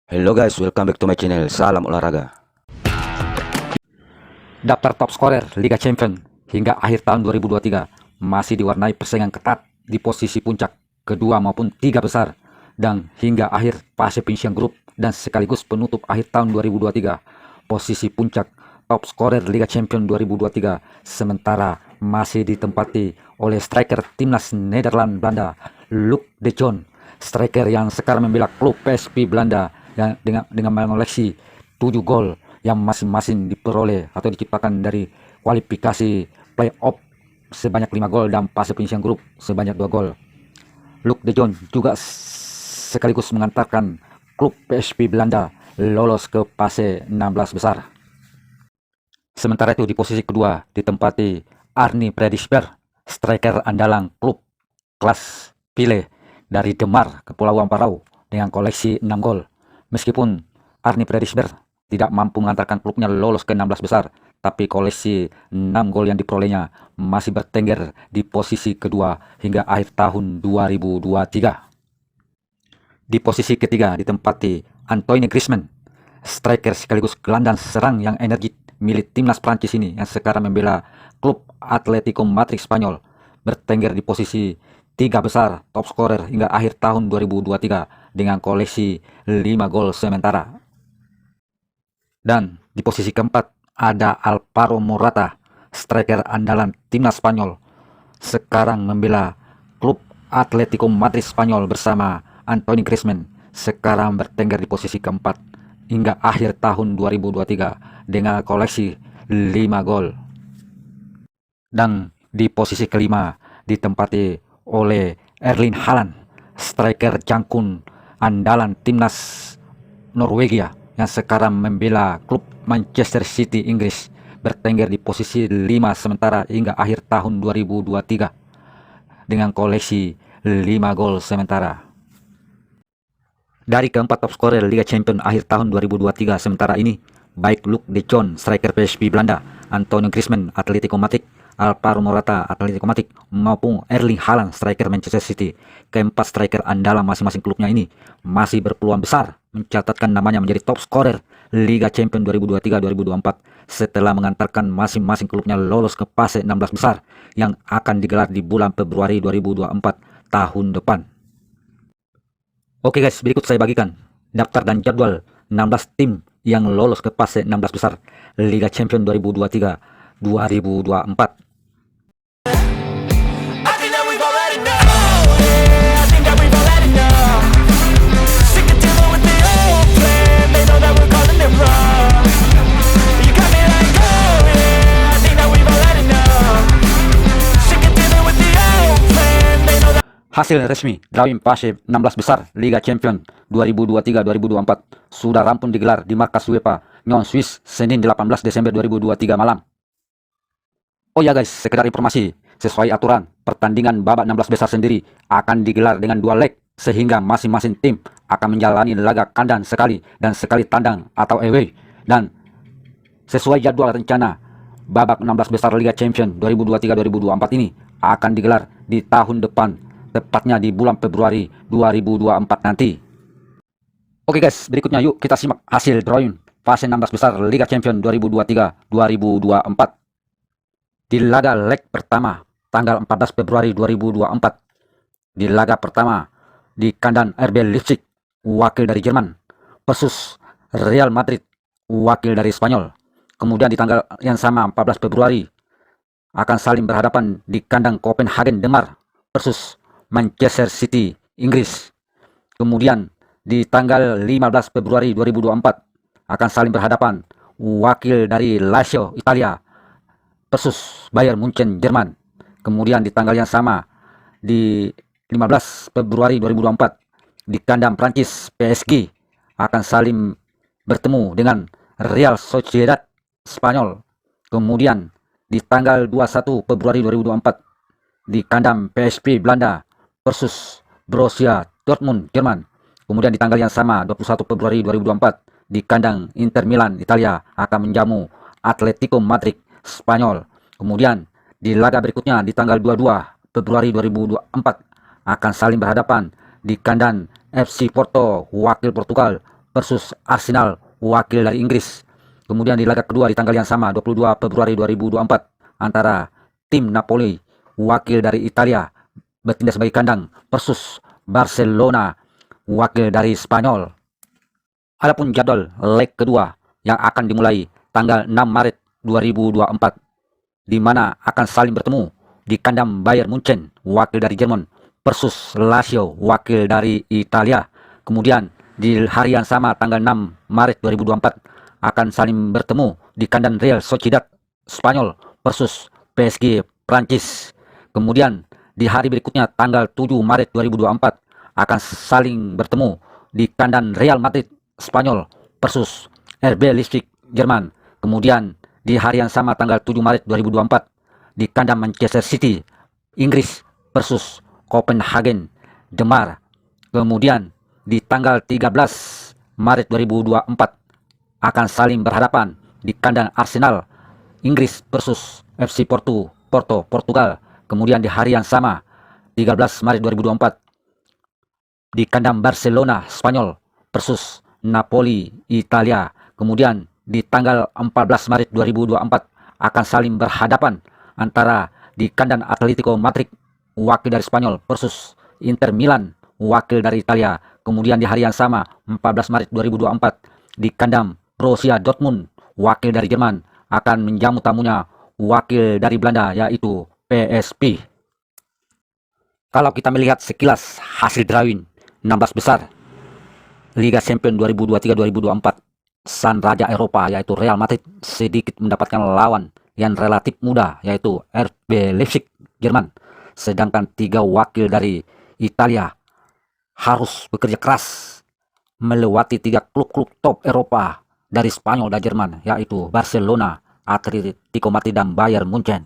Hello guys, welcome back to my channel. Salam olahraga. Daftar top scorer Liga Champions hingga akhir tahun 2023 masih diwarnai persaingan ketat di posisi puncak kedua maupun tiga besar, dan hingga akhir fase penyisian grup dan sekaligus penutup akhir tahun 2023 posisi puncak top scorer Liga Champions 2023 sementara masih ditempati oleh striker timnas Nederland Belanda Luc de Jong, striker yang sekarang membela klub PSV Belanda yang dengan mengoleksi 7 gol yang masing-masing diperoleh atau diciptakan dari kualifikasi playoff sebanyak 5 gol dan fase penyisian grup sebanyak 2 gol. Luc de Jong juga sekaligus mengantarkan klub PSV Belanda lolos ke fase 16 besar. Sementara itu di posisi kedua ditempati Arni Predisper, striker andalan klub kelas Pile dari Demar, Kepulauan Parau dengan koleksi 6 gol. Meskipun Arni Predisper tidak mampu mengantarkan klubnya lolos ke 16 besar, tapi koleksi 6 gol yang diperolehnya masih bertengger di posisi kedua hingga akhir tahun 2023. Di posisi ketiga ditempati Antoine Griezmann, striker sekaligus gelandang serang yang energik milik timnas Prancis ini yang sekarang membela klub Atletico Madrid Spanyol, bertengger di posisi 3 besar top scorer hingga akhir tahun 2023 dengan koleksi 5 gol sementara. Dan di posisi keempat ada Alvaro Morata, striker andalan timnas Spanyol, sekarang membela klub Atletico Madrid Spanyol bersama Antoine Griezmann, sekarang bertengger di posisi keempat hingga akhir tahun 2023 dengan koleksi 5 gol. Dan di posisi kelima ditempati oleh Erling Haaland, striker jangkung andalan timnas Norwegia yang sekarang membela klub Manchester City Inggris, bertengger di posisi 5 sementara hingga akhir tahun 2023 dengan koleksi 5 gol sementara. Dari keempat top scorer Liga Champions akhir tahun 2023 sementara ini, baik Luc de Jong, striker PSV Belanda, Antoine Griezmann, Atletico Madrid, Alvaro Morata, Atletico Madrid, maupun Erling Haaland, striker Manchester City, keempat striker andalan masing-masing klubnya ini masih berpeluang besar mencatatkan namanya menjadi top scorer Liga Champions 2023-2024 setelah mengantarkan masing-masing klubnya lolos ke fase 16 besar yang akan digelar di bulan Februari 2024 tahun depan. Oke guys, berikut saya bagikan daftar dan jadwal 16 tim yang lolos ke fase 16 besar Liga Champions 2023-2024. Hasil resmi drawing fase 16 besar Liga Champions 2023-2024 sudah rampung digelar di markas UEFA Nyon, Swiss, Senin 18 Desember 2023 malam. Oh ya guys, sekedar informasi, sesuai aturan, pertandingan babak 16 besar sendiri akan digelar dengan 2 leg, sehingga masing-masing tim akan menjalani laga kandang sekali dan sekali tandang atau away. Dan sesuai jadwal rencana, babak 16 besar Liga Champions 2023-2024 ini akan digelar di tahun depan, tepatnya di bulan Februari 2024 nanti. Oke guys, berikutnya yuk kita simak hasil drawing fase 16 besar Liga Champions 2023-2024. Di laga leg pertama tanggal 14 Februari 2024, di laga pertama di kandang RB Leipzig, wakil dari Jerman, versus Real Madrid, wakil dari Spanyol. Kemudian di tanggal yang sama 14 Februari akan saling berhadapan di kandang Copenhagen Denmark versus Manchester City Inggris. Kemudian di tanggal 15 Februari 2024 akan saling berhadapan wakil dari Lazio Italia versus Bayern Munchen Jerman. Kemudian di tanggal yang sama di 15 Februari 2024 di kandang Prancis, PSG akan saling bertemu dengan Real Sociedad Spanyol. Kemudian di tanggal 21 Februari 2024 di kandang PSV Belanda versus Borussia Dortmund Jerman. Kemudian di tanggal yang sama 21 Februari 2024 di kandang Inter Milan Italia akan menjamu Atletico Madrid Spanyol. Kemudian di laga berikutnya di tanggal 22 Februari 2024 akan saling berhadapan di kandang FC Porto, wakil Portugal, versus Arsenal, wakil dari Inggris. Kemudian di laga kedua di tanggal yang sama 22 Februari 2024 antara tim Napoli, wakil dari Italia, bertindak sebagai kandang versus Barcelona, wakil dari Spanyol. Adapun jadwal leg kedua yang akan dimulai tanggal 6 Maret 2024 di mana akan saling bertemu di kandang Bayern Munchen, wakil dari Jerman, versus Lazio, wakil dari Italia. Kemudian di hari yang sama tanggal 6 Maret 2024 akan saling bertemu di kandang Real Sociedad, Spanyol, versus PSG, Prancis. Kemudian di hari berikutnya tanggal 7 Maret 2024 akan saling bertemu di kandang Real Madrid, Spanyol, versus RB Leipzig, Jerman. Kemudian di hari yang sama tanggal 7 Maret 2024 di kandang Manchester City, Inggris, versus Copenhagen, Denmark. Kemudian di tanggal 13 Maret 2024 akan saling berhadapan di kandang Arsenal, Inggris, versus FC Porto, Portugal. Kemudian di hari yang sama 13 Maret 2024 di kandang Barcelona, Spanyol, versus Napoli, Italia. Kemudian di tanggal 14 Maret 2024 akan saling berhadapan antara di kandang Atletico Madrid, wakil dari Spanyol, versus Inter Milan, wakil dari Italia. Kemudian di hari yang sama 14 Maret 2024 di kandang Borussia Dortmund, wakil dari Jerman, akan menjamu tamunya wakil dari Belanda, yaitu PSV. Kalau kita melihat sekilas hasil drawing 16 besar Liga Champions 2023-2024, sang raja Eropa yaitu Real Madrid sedikit mendapatkan lawan yang relatif mudah, yaitu RB Leipzig, Jerman. Sedangkan 3 wakil dari Italia harus bekerja keras melewati 3 klub-klub top Eropa dari Spanyol dan Jerman, yaitu Barcelona, Atletico Madrid, dan Bayern Munchen.